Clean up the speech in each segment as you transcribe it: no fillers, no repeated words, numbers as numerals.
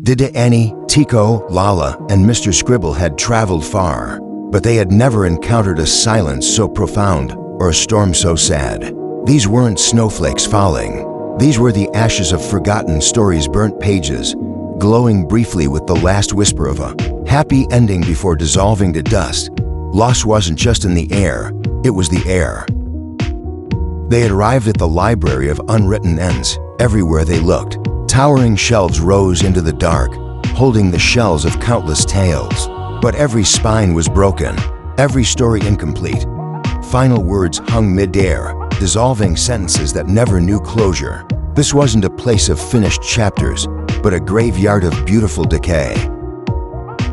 Didiani, Tiko, Lala, and Mr.Scribble had traveled far, but they had never encountered a silence so profound or a storm so sad. These weren't snowflakes falling. These were the ashes of forgotten stories, burnt pages, glowing briefly with the last whisper of a happy ending before dissolving to dust. Loss wasn't just in the air, it was the air. They had arrived at the Library of Unwritten Ends. Everywhere they looked, towering shelves rose into the dark, holding the shells of countless tales. But every spine was broken, every story incomplete. Final words hung mid-air, dissolving sentences that never knew closure. This wasn't a place of finished chapters, but a graveyard of beautiful decay.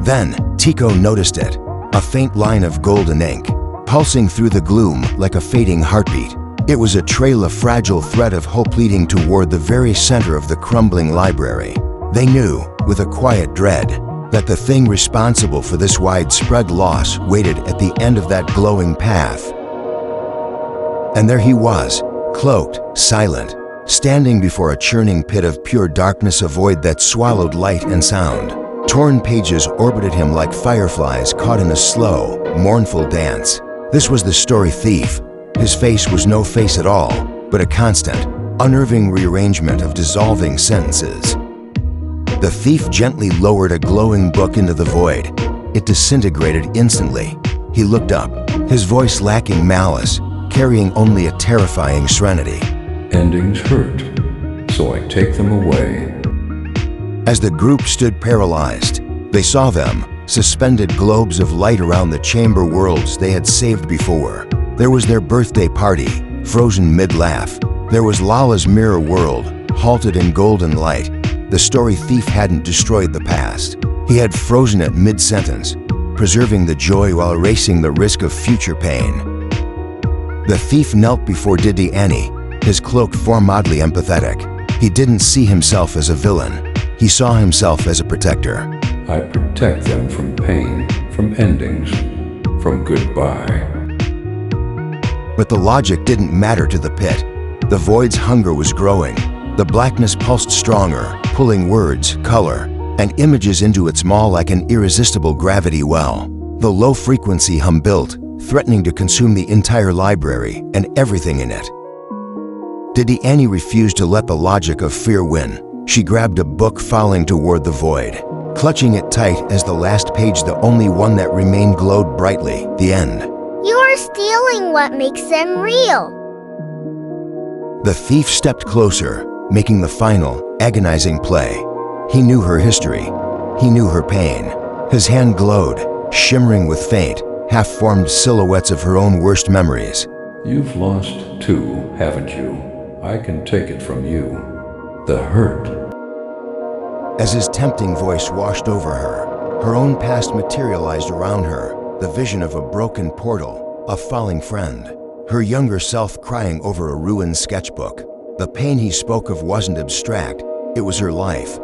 Then, Tiko noticed it, a faint line of golden ink, pulsing through the gloom like a fading heartbeat. It was a trail, a fragile thread of hope leading toward the very center of the crumbling library. They knew, with a quiet dread, that the thing responsible for this widespread loss waited at the end of that glowing path. And there he was, cloaked, silent, standing before a churning pit of pure darkness, a void that swallowed light and sound. Torn pages orbited him like fireflies caught in a slow, mournful dance. This was the story thief. His face was no face at all, but a constant, unnerving rearrangement of dissolving sentences. The thief gently lowered a glowing book into the void. It disintegrated instantly. He looked up, his voice lacking malice, carrying only a terrifying serenity. Endings hurt, so I take them away. As the group stood paralyzed, they saw them, suspended globes of light around the chamber worlds they had saved before. There was their birthday party, frozen mid-laugh. There was Lala's mirror world, halted in golden light. The story thief hadn't destroyed the past. He had frozen it mid-sentence, preserving the joy while erasing the risk of future pain. The thief knelt before Didiani, his cloaked form oddly empathetic. He didn't see himself as a villain. He saw himself as a protector. I protect them from pain, from endings, from goodbye. But the logic didn't matter to the pit. The void's hunger was growing. The blackness pulsed stronger, pulling words, color, and images into its maw like an irresistible gravity well. The low-frequency hum built, threatening to consume the entire library and everything in it. Didiani refused to let the logic of fear win. She grabbed a book, falling toward the void, clutching it tight as the last page, the only one that remained, glowed brightly. The end. You are stealing what makes them real. The thief stepped closer, making the final, agonizing play. He knew her history. He knew her pain. His hand glowed, shimmering with faint, half-formed silhouettes of her own worst memories. You've lost too, haven't you? I can take it from you. The hurt. As his tempting voice washed over her own past materialized around her, the vision of a broken portal, a falling friend, her younger self crying over a ruined sketchbook. The pain he spoke of wasn't abstract, it was her life.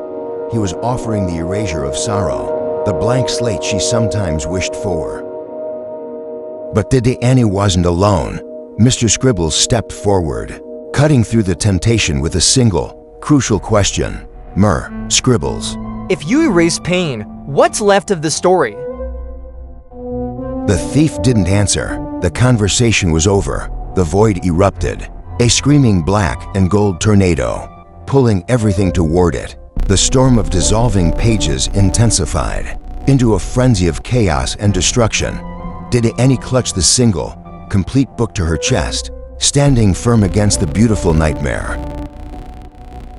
He was offering the erasure of sorrow, the blank slate she sometimes wished for. But Didiani wasn't alone. Mr.Scribble stepped forward, cutting through the temptation with a single, crucial question. Scribbles. If you erase pain, what's left of the story? The thief didn't answer. The conversation was over. The void erupted, a screaming black and gold tornado, pulling everything toward it. The storm of dissolving pages intensified into a frenzy of chaos and destruction. Didiani clutched the single, complete book to her chest, standing firm against the beautiful nightmare.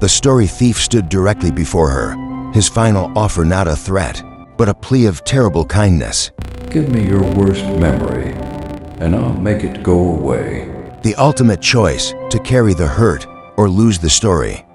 The story thief stood directly before her, his final offer not a threat, but a plea of terrible kindness. Give me your worst memory, and I'll make it go away. The ultimate choice, to carry the hurt or lose the story.